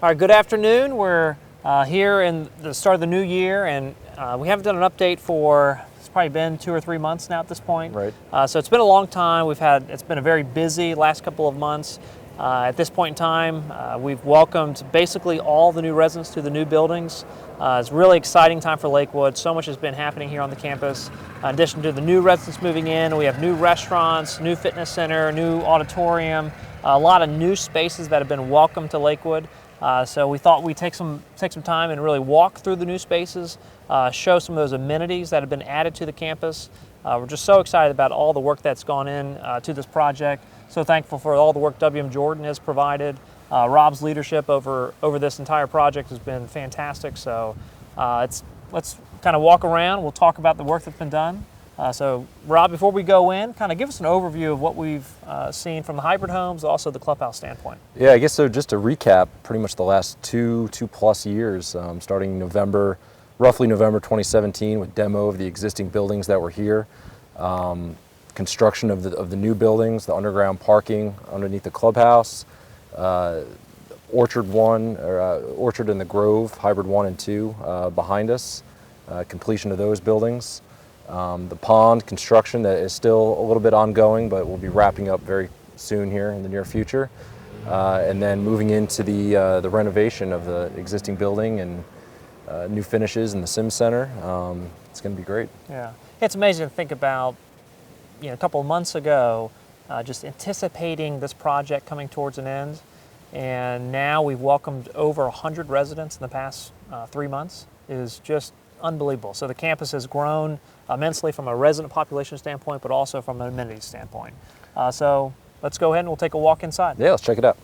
All right, good afternoon. We're here in the start of the new year, and we haven't done an update for, it's probably been 2 or 3 months now at this point. Right. So it's been a long time. It's been a very busy last couple of months. At this point in time, we've welcomed basically all the new residents to the new buildings. It's a really exciting time for Lakewood. So much has been happening here on the campus. In addition to the new residents moving in, we have new restaurants, new fitness center, new auditorium, a lot of new spaces that have been welcomed to Lakewood. So we thought we'd take some time and really walk through the new spaces, show some of those amenities that have been added to the campus. We're just so excited about all the work that's gone in to this project. So thankful for all the work W.M. Jordan has provided. Rob's leadership over this entire project has been fantastic. So let's kind of walk around. We'll talk about the work that's been done. So Rob, before we go in, kind of give us an overview of what we've seen from the hybrid homes, also the clubhouse standpoint. Yeah, I guess so. Just to recap, pretty much the last two plus years, starting roughly November 2017, with demo of the existing buildings that were here, construction of the new buildings, the underground parking underneath the clubhouse, Orchard and the Grove, hybrid 1 and 2 behind us, completion of those buildings. The pond construction that is still a little bit ongoing, but we'll be wrapping up very soon here in the near future. And then moving into the renovation of the existing building and new finishes in the Sim Center. It's going to be great. Yeah, it's amazing to think about, a couple of months ago, just anticipating this project coming towards an end. And now we've welcomed over 100 residents in the past 3 months. It is just unbelievable. So the campus has grown immensely from a resident population standpoint, but also from an amenities standpoint. So let's go ahead and we'll take a walk inside. Yeah, let's check it out.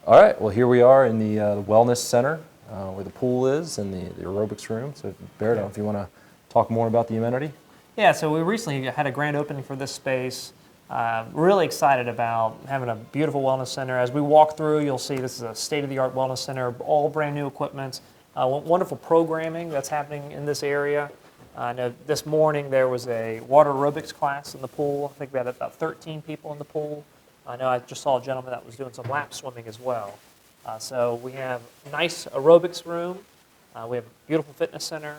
All right, well, here we are in the wellness center where the pool is and the aerobics room. So Barrett, if you want to talk more about the amenity. Yeah, so we recently had a grand opening for this space. Really excited about having a beautiful wellness center. As we walk through, you'll see this is a state-of-the-art wellness center, all brand new equipment. Wonderful programming that's happening in this area. I know this morning there was a water aerobics class in the pool. I think we had about 13 people in the pool. I know I just saw a gentleman that was doing some lap swimming as well. So we have a nice aerobics room. We have a beautiful fitness center,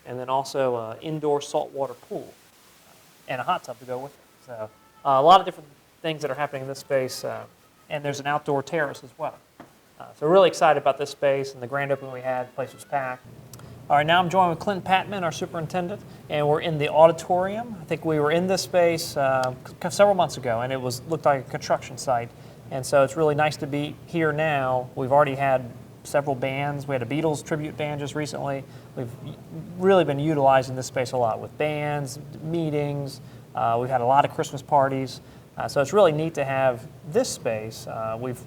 and then also an indoor saltwater pool and a hot tub to go with it. So a lot of different things that are happening in this space, and there's an outdoor terrace as well. So really excited about this space and the grand opening we had. The place was packed. All right, now I'm joined with Clint Patman, our superintendent, and we're in the auditorium. I think we were in this space several months ago, and it looked like a construction site. And so it's really nice to be here now. We've already had several bands. We had a Beatles tribute band just recently. We've really been utilizing this space a lot with bands, meetings. We've had a lot of Christmas parties. So it's really neat to have this space. We've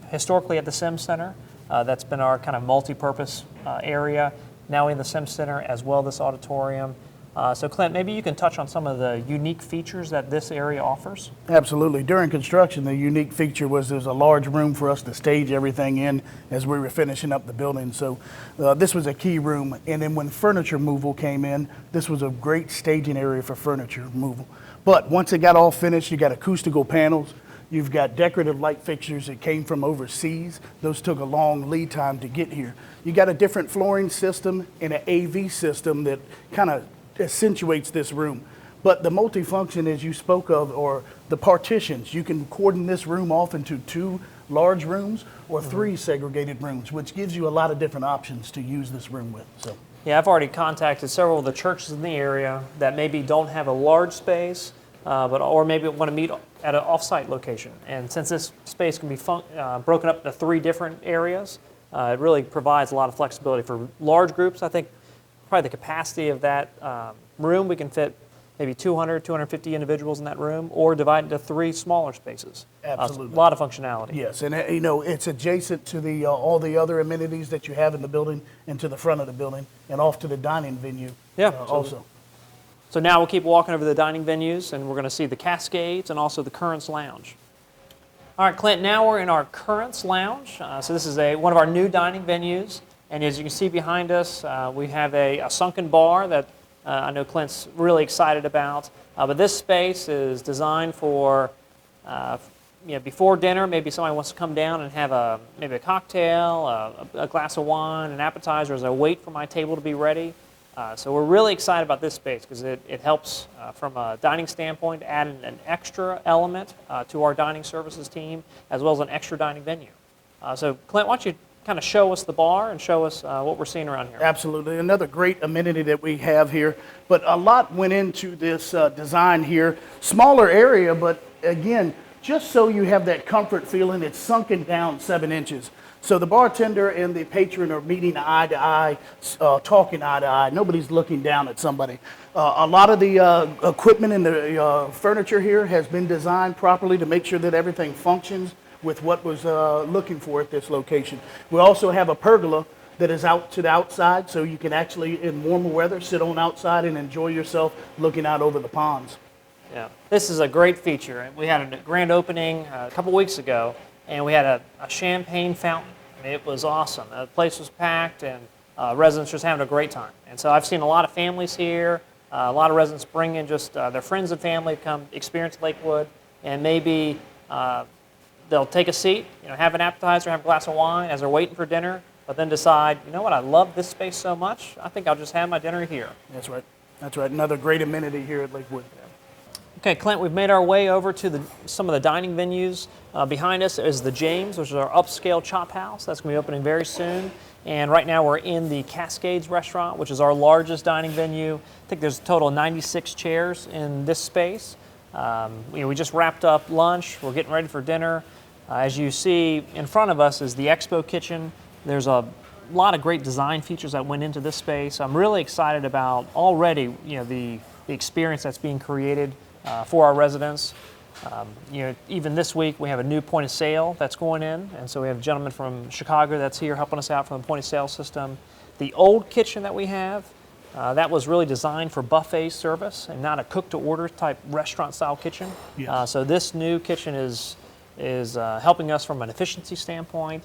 historically at the Sim Center, that's been our kind of multi-purpose area. Now in the Sim Center as well, this auditorium. So Clint, maybe you can touch on some of the unique features that this area offers. Absolutely. During construction, the unique feature was there's a large room for us to stage everything in as we were finishing up the building. So this was a key room. And then when furniture removal came in, this was a great staging area for furniture removal. But once it got all finished, you got acoustical panels. You've got decorative light fixtures that came from overseas. Those took a long lead time to get here. You got a different flooring system and an AV system that kind of accentuates this room. But the multifunction, as you spoke of, or the partitions, you can cordon this room off into 2 large rooms or 3 segregated rooms, which gives you a lot of different options to use this room with. So. Yeah, I've already contacted several of the churches in the area that maybe don't have a large space, or maybe want to meet at an off-site location. And since this space can be broken up into 3 different areas, it really provides a lot of flexibility for large groups. I think probably the capacity of that room, we can fit maybe 200, 250 individuals in that room, or divide into 3 smaller spaces. Absolutely. A lot of functionality. Yes, and it's adjacent to all the other amenities that you have in the building and to the front of the building and off to the dining venue also. So now we'll keep walking over the dining venues, and we're going to see the Cascades and also the Currents Lounge. All right, Clint, now we're in our Currents Lounge. So this is one of our new dining venues. And as you can see behind us, we have a sunken bar that I know Clint's really excited about. But this space is designed for before dinner, maybe somebody wants to come down and have maybe a cocktail, a glass of wine, an appetizer as I wait for my table to be ready. So we're really excited about this space because it helps from a dining standpoint to add an extra element to our dining services team, as well as an extra dining venue. So Clint, why don't you kind of show us the bar and show us what we're seeing around here. Absolutely. Another great amenity that we have here. But a lot went into this design here. Smaller area, but again, just so you have that comfort feeling, it's sunken down 7 inches. So the bartender and the patron are meeting eye to eye, talking eye to eye. Nobody's looking down at somebody. A lot of the equipment and the furniture here has been designed properly to make sure that everything functions with what was looking for at this location. We also have a pergola that is out to the outside, so you can actually, in warmer weather, sit on outside and enjoy yourself looking out over the ponds. Yeah, this is a great feature. We had a grand opening a couple weeks ago, and we had a champagne fountain. I mean, it was awesome. The place was packed, and residents just having a great time. And so I've seen a lot of families here, a lot of residents bring in just their friends and family to come experience Lakewood, and maybe they'll take a seat, have an appetizer, have a glass of wine as they're waiting for dinner, but then decide, you know what, I love this space so much, I think I'll just have my dinner here. That's right. That's right. Another great amenity here at Lakewood. Okay, Clint, we've made our way over to some of the dining venues. Behind us is the James, which is our upscale chop house. That's going to be opening very soon. And right now we're in the Cascades restaurant, which is our largest dining venue. I think there's a total of 96 chairs in this space. We just wrapped up lunch. We're getting ready for dinner. As you see in front of us is the Expo Kitchen. There's a lot of great design features that went into this space. I'm really excited about already the experience that's being created for our residents. Even this week we have a new point of sale that's going in, and so we have a gentleman from Chicago that's here helping us out from the point of sale system. The old kitchen that we have, that was really designed for buffet service and not a cook-to-order type restaurant-style kitchen. Yes. So this new kitchen is helping us from an efficiency standpoint.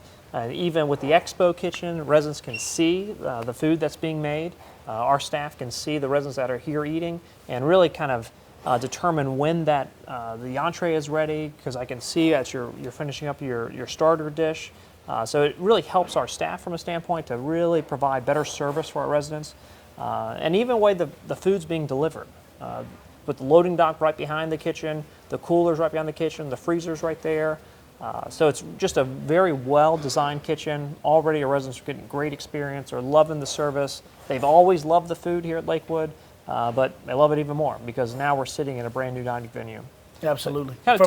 Even with the Expo Kitchen, residents can see the food that's being made. Our staff can see the residents that are here eating and really kind of determine when that the entree is ready, because I can see as you're finishing up your starter dish. So it really helps our staff from a standpoint to really provide better service for our residents. And even the way the food's being delivered. With the loading dock right behind the kitchen, the coolers right behind the kitchen, the freezers right there. So it's just a very well-designed kitchen. Already our residents are getting great experience, are loving the service. They've always loved the food here at Lakewood, but they love it even more because now we're sitting in a brand new dining venue. Absolutely. Kind of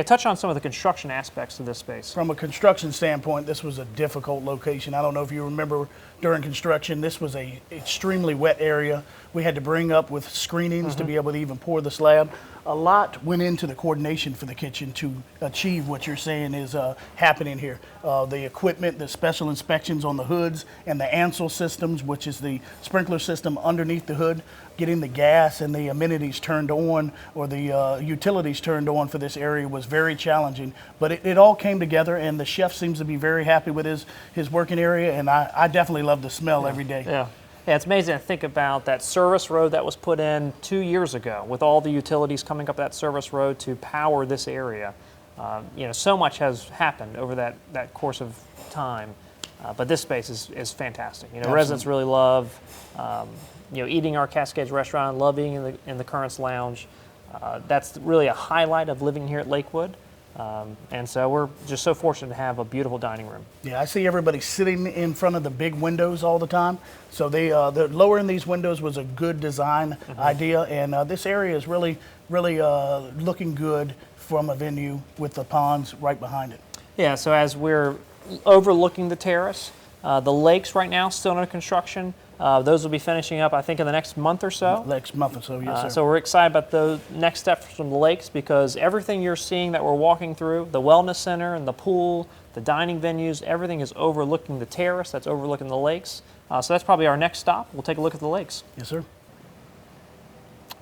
touch on some of the construction aspects of this space. From a construction standpoint, this was a difficult location. I don't know if you remember during construction, this was a extremely wet area. We had to bring up with screenings to be able to even pour the slab. A lot went into the coordination for the kitchen to achieve what you're saying is happening here. The equipment, the special inspections on the hoods, and the Ansel systems, which is the sprinkler system underneath the hood, getting the gas and the amenities turned on, or the utilities turned on for this area was very challenging. But it all came together, and the chef seems to be very happy with his working area, and I definitely love the smell every day. Yeah, it's amazing to think about that service road that was put in 2 years ago with all the utilities coming up that service road to power this area. So much has happened over that course of time, but this space is fantastic. Residents really love eating our Cascades restaurant, love eating in the Currents Lounge. That's really a highlight of living here at Lakewood. And so we're just so fortunate to have a beautiful dining room. Yeah, I see everybody sitting in front of the big windows all the time. So the lowering these windows was a good design idea, and this area is really looking good from a venue with the ponds right behind it. Yeah, so as we're overlooking the terrace, the lakes right now still under construction. Those will be finishing up, I think, in the next month or so. Next month or so, yes, sir. So we're excited about the next steps from the lakes, because everything you're seeing that we're walking through, the wellness center and the pool, the dining venues, everything is overlooking the terrace, that's overlooking the lakes. So that's probably our next stop. We'll take a look at the lakes. Yes, sir.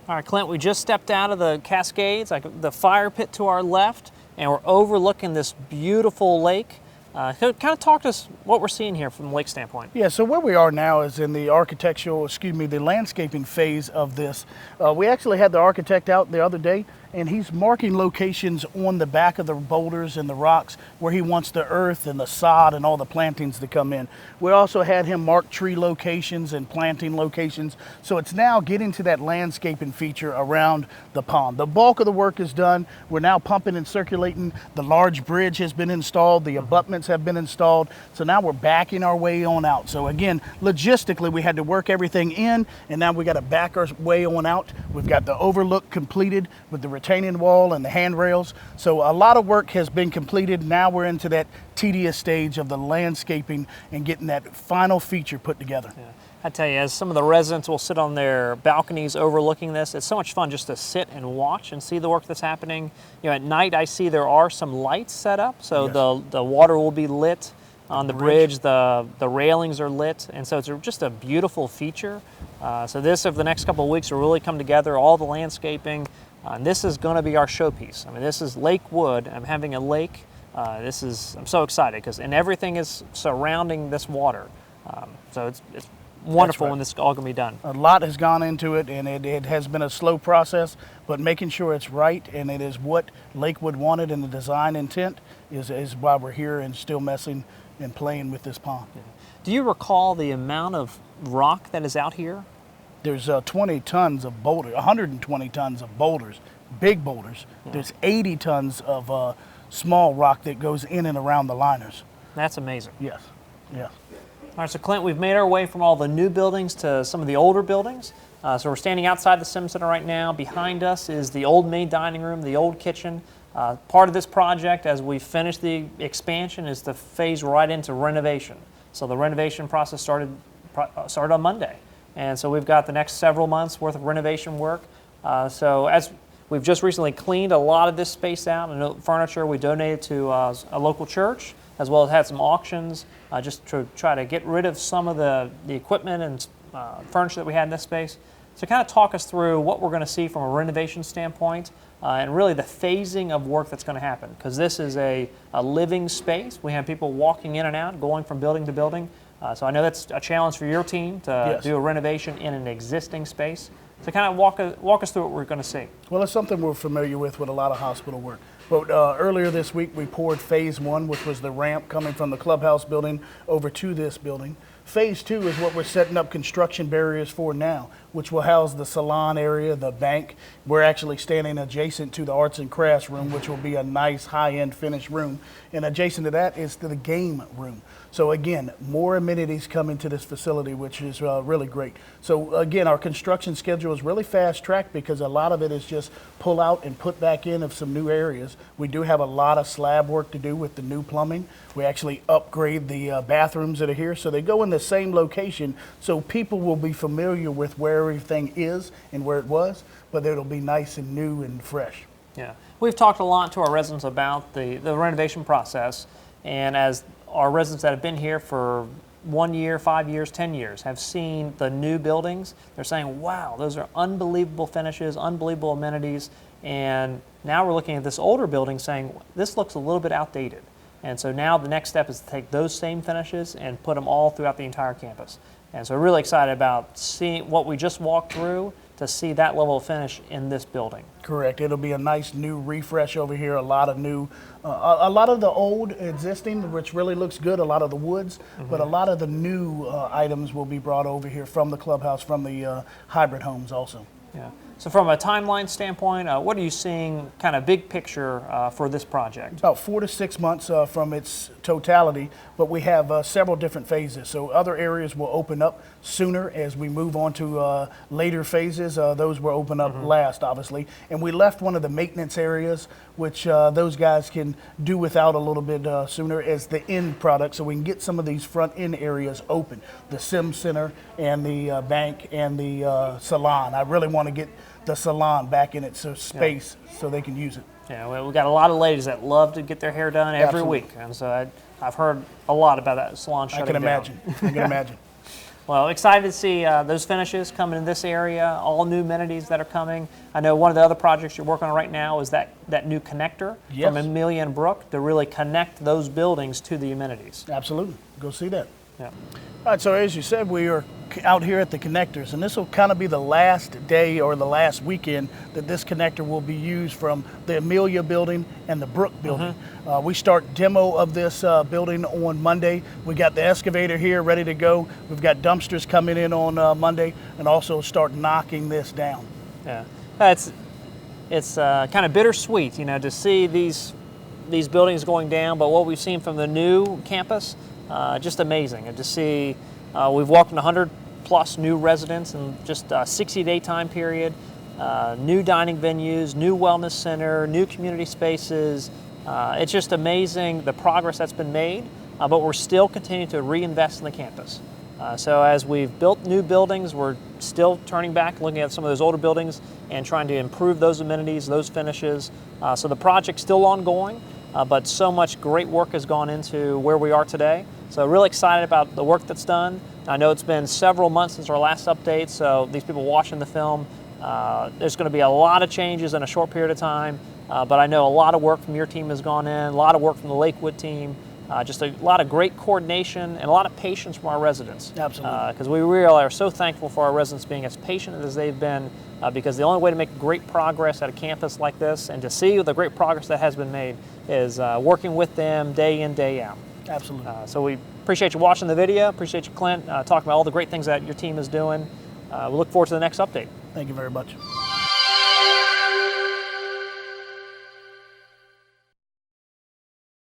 All right, Clint, we just stepped out of the Cascades, like the fire pit to our left, and we're overlooking this beautiful lake. Kind of talk to us what we're seeing here from the lake standpoint. Yeah, so where we are now is in the the landscaping phase of this. We actually had the architect out the other day, and he's marking locations on the back of the boulders and the rocks where he wants the earth and the sod and all the plantings to come in. We also had him mark tree locations and planting locations. So it's now getting to that landscaping feature around the pond. The bulk of the work is done. We're now pumping and circulating. The large bridge has been installed. The abutments have been installed. So now we're backing our way on out. So again, logistically, we had to work everything in, and now we got to back our way on out. We've got the overlook completed with the retaining wall and the handrails. So a lot of work has been completed. Now we're into that tedious stage of the landscaping and getting that final feature put together. Yeah. I tell you, as some of the residents will sit on their balconies overlooking this, it's so much fun just to sit and watch and see the work that's happening. You know, at night I see there are some lights set up, so Yes. the water will be lit on the bridge, the railings are lit, and so it's just a beautiful feature. So this, over the next couple of weeks, will really come together, all the landscaping, and this is going to be our showpiece. I mean, this is Lakewood. I'm having a lake. I'm so excited and everything is surrounding this water. So it's wonderful right. when this is all going to be done. A lot has gone into it, and it has been a slow process, but making sure it's right and it is what Lakewood wanted and the design intent is why we're here and still messing and playing with this pond. Yeah. Do you recall the amount of rock that is out here? There's 20 tons of boulders, 120 tons of boulders, big boulders. Yeah. There's 80 tons of small rock that goes in and around the liners. That's amazing. Yes, yes. All right, so Clint, we've made our way from all the new buildings to some of the older buildings. So we're standing outside the Sim Center right now. Behind us is the old main dining room, the old kitchen. Part of this project, as we finish the expansion, is to phase right into renovation. So the renovation process started on Monday. And so we've got the next several months worth of renovation work. So as we've just recently cleaned a lot of this space out, and furniture we donated to a local church, as well as had some auctions just to try to get rid of some of the equipment and furniture that we had in this space. So kind of talk us through what we're going to see from a renovation standpoint and really the phasing of work that's going to happen, because this is a living space. We have people walking in and out, going from building to building. So I know that's a challenge for your team to Yes. do a renovation in an existing space. So kind of walk us through what we're going to see. Well, it's something we're familiar with a lot of hospital work. But earlier this week, we poured phase 1, which was the ramp coming from the clubhouse building over to this building. Phase 2 is what we're setting up construction barriers for now, which will house the salon area, the bank. We're actually standing adjacent to the arts and crafts room, which will be a nice high-end finished room. And adjacent to that is the game room. So again, more amenities coming to this facility, which is really great. So again, our construction schedule is really fast-tracked because a lot of it is just pull out and put back in of some new areas. We do have a lot of slab work to do with the new plumbing. We actually upgrade the bathrooms that are here, so they go in the same location, so people will be familiar with where everything is and where it was, but it'll be nice and new and fresh. Yeah, we've talked a lot to our residents about the renovation process, and as our residents that have been here for 1 year, 5 years, 10 years have seen the new buildings, they're saying, wow, those are unbelievable finishes, unbelievable amenities, and now we're looking at this older building saying, this looks a little bit outdated. And so now the next step is to take those same finishes and put them all throughout the entire campus. And so we're really excited about seeing what we just walked through to see that level of finish in this building. Correct. It'll be a nice new refresh over here. A lot of new, a lot of the old existing, which really looks good. A lot of the woods, but a lot of the new items will be brought over here from the clubhouse, from the hybrid homes also. Yeah. So from a timeline standpoint, what are you seeing kind of big picture for this project? About 4 to 6 months from its totality, but we have several different phases. So other areas will open up sooner as we move on to later phases. Those will open up last, obviously. And we left one of the maintenance areas, which those guys can do without a little bit sooner as the end product, so we can get some of these front end areas open. The Sim Center and the bank and the salon. I really want to get the salon back in its space so they can use it. Yeah, well, we've got a lot of ladies that love to get their hair done every Absolutely. week, and so I've heard a lot about that salon shutting I can down. imagine. I can imagine. Well, excited to see those finishes coming in this area, all new amenities that are coming. I know one of the other projects you're working on right now is that new connector Yes. from Amelia and Brook to really connect those buildings to the amenities. Absolutely. Go see that. Yeah. All right, so as you said, we are out here at the connectors, and this will kind of be the last day or the last weekend that this connector will be used from the Amelia building and the Brook building. We start demo of this building on Monday. We got the excavator here ready to go. We've got dumpsters coming in on Monday, and also start knocking this down. Yeah. It's kind of bittersweet, you know, to see these buildings going down, but what we've seen from the new campus, just amazing. And to see, we've welcomed 100 plus new residents in just a 60-day time period, new dining venues, new wellness center, new community spaces. It's just amazing the progress that's been made, but we're still continuing to reinvest in the campus. So as we've built new buildings, we're still turning back, looking at some of those older buildings and trying to improve those amenities, those finishes. So the project's still ongoing, but so much great work has gone into where we are today. So really excited about the work that's done. I know it's been several months since our last update, so these people watching the film, there's going to be a lot of changes in a short period of time, but I know a lot of work from your team has gone in, a lot of work from the Lakewood team, just a lot of great coordination and a lot of patience from our residents. Absolutely. Because we really are so thankful for our residents being as patient as they've been, because the only way to make great progress at a campus like this and to see the great progress that has been made is working with them day in, day out. Absolutely. So we appreciate you watching the video, appreciate you, Clint, talking about all the great things that your team is doing. We look forward to the next update. Thank you very much.